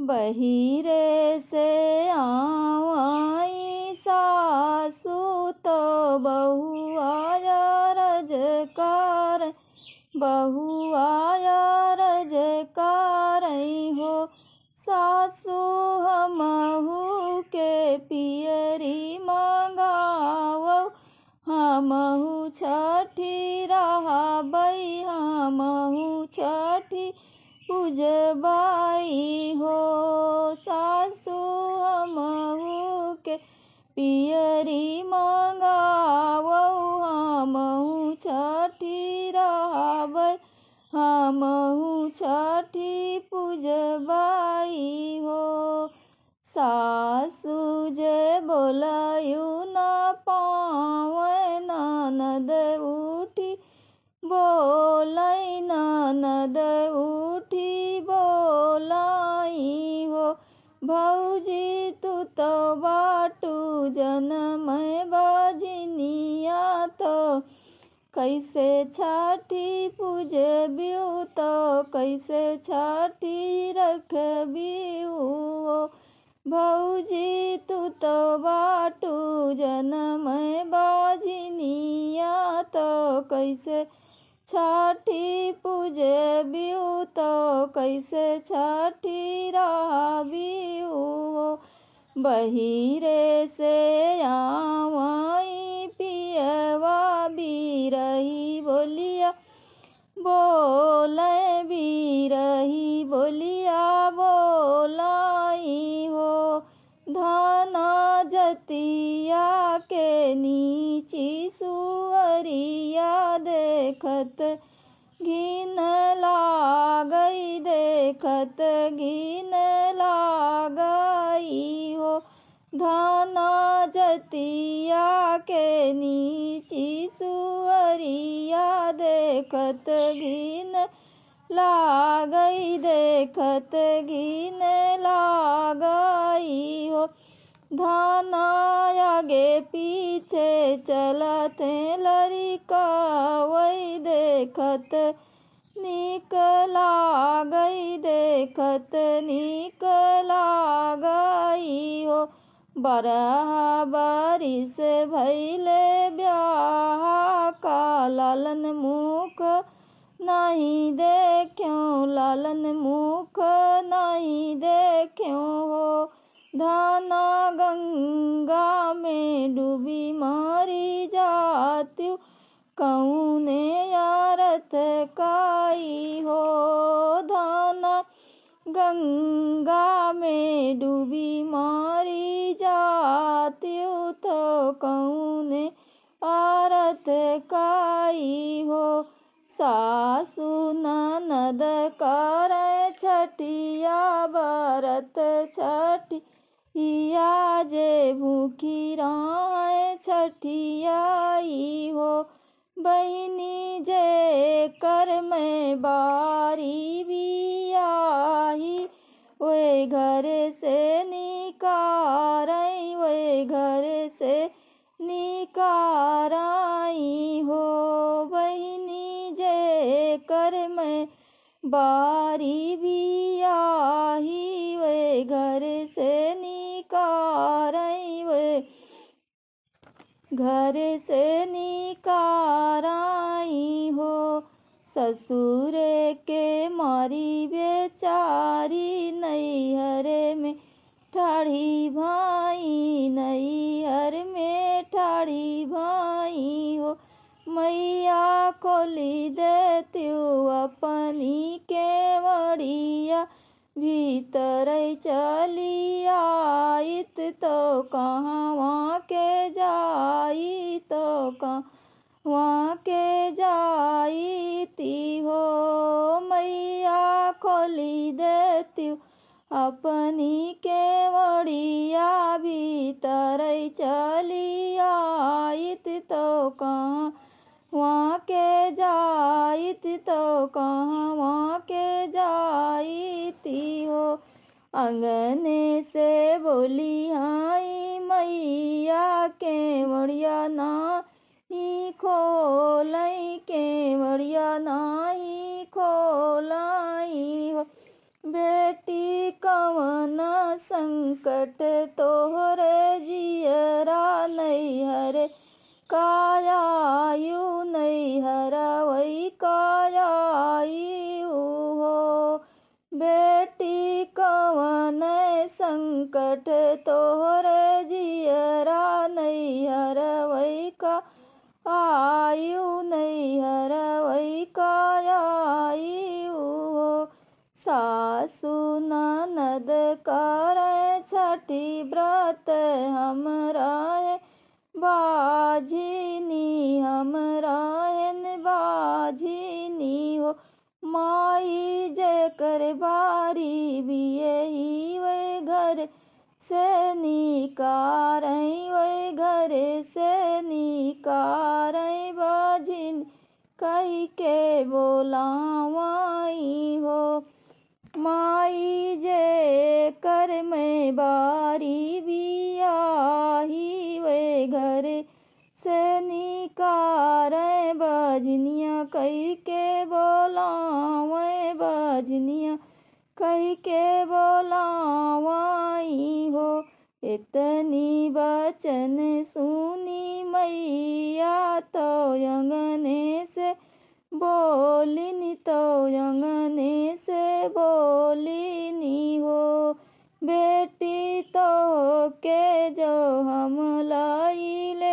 बहिरे से आई सासु तो बहू आया रजकार, बहू आया रजकार हो। सासु हमहू के पियरी मंगावो, हमहू छठी रहाबई, हमहू छठी पूजबाई हो। सासु हमहू के पियरी मंगावो, हमहू छठी रहाबई, हमहू छठी पूजबाई हो। सासु जे बोलायु न पावे, ननद उठी बोलाई, ननद उठी बोलाई हो। भौजी तू तो बाटू जनम बजनिया, तो कैसे छठी पूजबियु, तो कैसे छठी रखबियु। भौजी तू तो बाटू जनम बजनिया, तो कैसे छठी पूजबियु, तो कैसे छठी रहबियु। बहिरे से आवई पियवा बिरही बोलिया, बोले बिरही बोलिया बोलाई हो। धना जतिया के नीची सुअरिया, देखत घिन लागई, देखत घिन लागई हो। धना जतिया के नीची सुअरिया, देखत घिन लागई, देखत घिन लागई हो। धना आगे पीछे चलत लरिकावई, देखत नीक लागई, देखत नीक लागई हो। बरहा बारिश भइले ब्याह का, लालन मुख नहीं देख्यो, लालन मुख नहीं देख्यो हो। धना गंगा में डूबी मारी जात्यु, कौने आरत काई हो। धना गंगा में डूबी मारी जात्यु, तो कौने आरत काई हो। सासु ननद करे छठिया बरत, छठिया जे भूखी रहे छठियाई हो। बहिनी जे कर में बारी बियाही, वे घर से निकारई, वे घर से निकारई हो। बहिनी जे कर में बारी बियाही, वे घर से निकारई, वे घर से निकारई हो। ससुर के मारी बेचारी, नैहर में ठाड़ी भाई, नैहर में ठाड़ी भाई हो। मैया खोली देत्यु अपनी केवड़िया, भीतर चली आइत, तो कहवा के जाई, तो कहवा के जाईती हो। मैया खोली देत्यु अपनी केवड़िया, भीतर चली आइत, तो कहवा के जाइत, तो कहवा के जाईती हो। अंगने से बोली आई मैया, केवड़िया नाही खोलई, केवड़िया नाही खोलाई हो। बेटी कवन संकट तोहरे जियरा नैहर कायायु नैहर वही कायायु हो। बेटी कवन संकट तोहरे जियरा नैहर वही का आयु नैहर वही कायायु हो। सासु ननद करे छठी व्रत हमरा है बाझिनी हमरा है बाझिनी हो। माई जे कर बारी बियही वे घर से निकार वे घर से निकार बाझिन कही के बोलावाई हो। माई जे कर में बारी बियाही वे घर से निकार बजनिया कही के बोलावे बजनिया कही के बोलावाई हो। इतनी बचन सुनी मैया तो अंगने से बोलिनी तो अंगने से बोलिनी हो। बेटी तो के जो हम लाई ले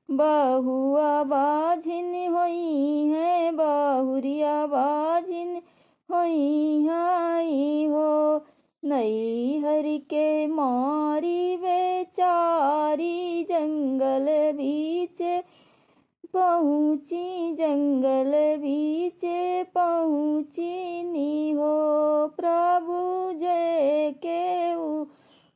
बहुआ बाझिन होई है बहुरिया बाझिन होई हाई हो। नैहर के मारी बेचारी जंगल बीच पहुँची जंगल बीच पहुँची नी हो। प्रभु जय के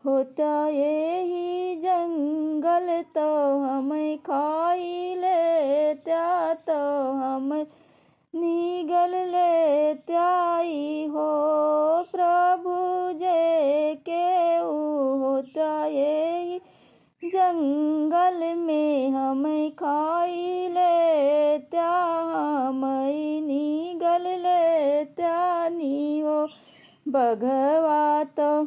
होता यही जंगल तो हमें खाई लेत्या तो हम निगल लेत्याई हो। प्रभु जय के होता यही जंगल में हमें खाई लेत्या हमें निगल लेत्या नी हो। बघवा तो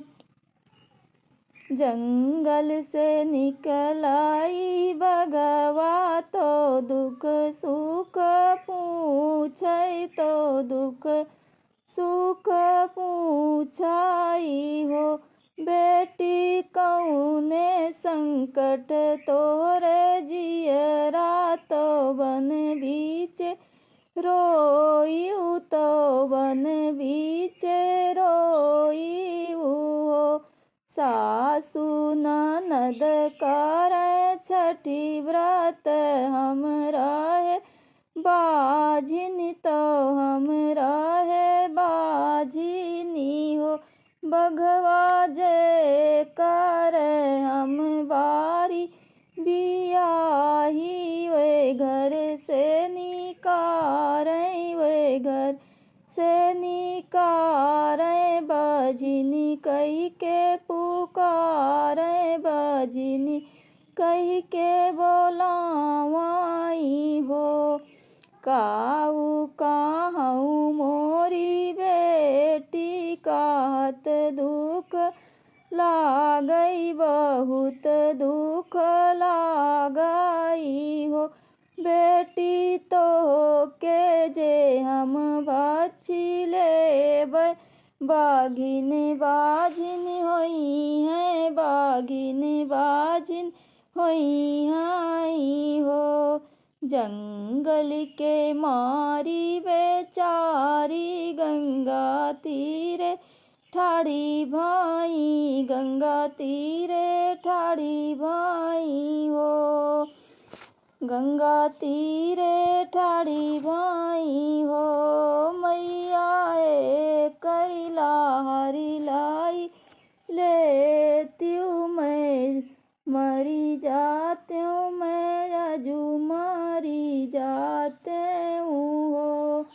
जंगल से निकलाई बघवा तो दुख सुख पूछे तो दुख सुख पूछाई हो। बेटी कौने संकट तोरे जियरा तो बन बीच रोयू तो बन बीच रोयू हो। सासु ननद करे छठी व्रत हमरा है बाझिन तो हमरा है बाझिनी हो। बघवा जे करे हम बारी बियाही वे घर से निकार वे घर से निकार बजनी कही के पुकार बजनी कही के बोलावाई हो। काऊ काहू मोरी बेटी कहत दुख लागई बहुत दुख लागई हो। बेटी तो के जे हम बची लेबै बाघिन बाझिन होई है बाघिन बाझिन होई हाई हो। जंगल के मारी बेचारी गंगा तीरे ठाड़ी भाई गंगा तीरे ठाड़ी भाई हो। गंगा तीरे ठाड़ी भाई हो। मैया कैला हरी लाई लेत्यूँ मैं मरी जाते हूँ मैं आजू मरी जाते हूँ हो।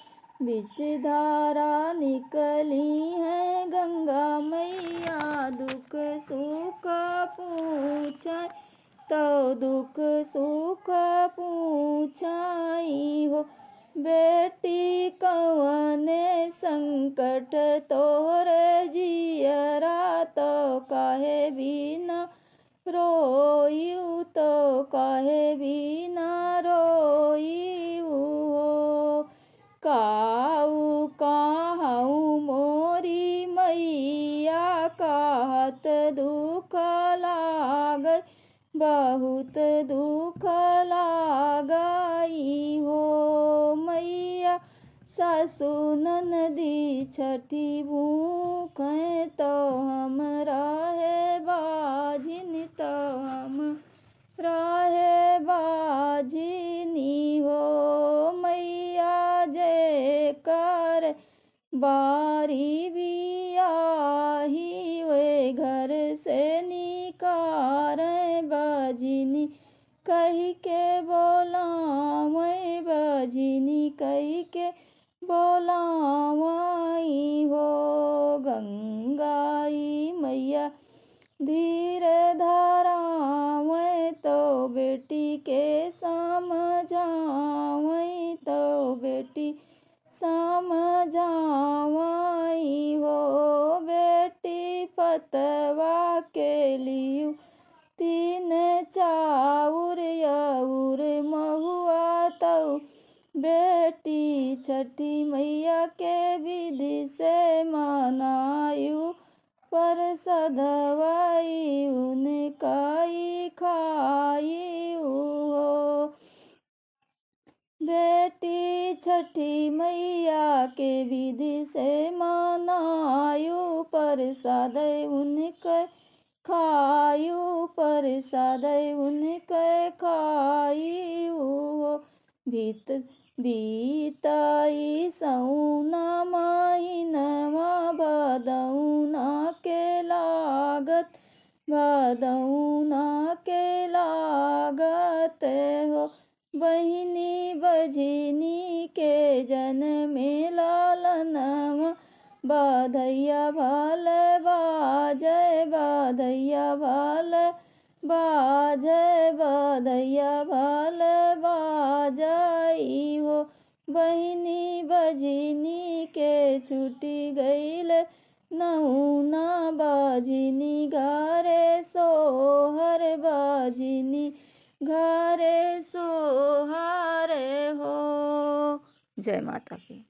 बीच धारा निकली है गंगा मैया दुख सुख पूछाई तो दुख सुख पूछाई हो। बेटी कवने संकट तोरे जियरा बिना रोइयू तो काहे बिना रोइयू हो। काऊ काहू मोरी मैया कहत दुख लागै बहुत दुख लागई हो। मैया सासु ननदी छठी भूखें तो हम रहे बाझिन तो हम रहे बाझिनी हो। मैया जे कर बारी बियाही वे घर से निकारें बजनी कही के बोलावें बजनी कही के बोलावई हो। गंगाई मैया धीरे धरावें तो बेटी के समझावें तो बेटी समझावई हो। बेटी पतवा के लियू तीन चाउर यउर महुआ तऊ बेटी छठी मैया के विधि से मनायु पर सधवई उनकाई खायु हो। बेटी छठी मैया के विधि से मनायु प्रसाद उनके खायु प्रसाद उनके खायु हो। बीतई सौना महीनवा भदौना के लागत भदौना के लागत हो। बहिनी बजनी के जनमे लालनवा बधैया भाल बाजय बधैया भाल बाजय बधैया भाल बाजई हो। बहिनी बजनी के छूटी गईल नहुना बजनी घरे सोहर बजनी घरे सोहर हो। जय माता की।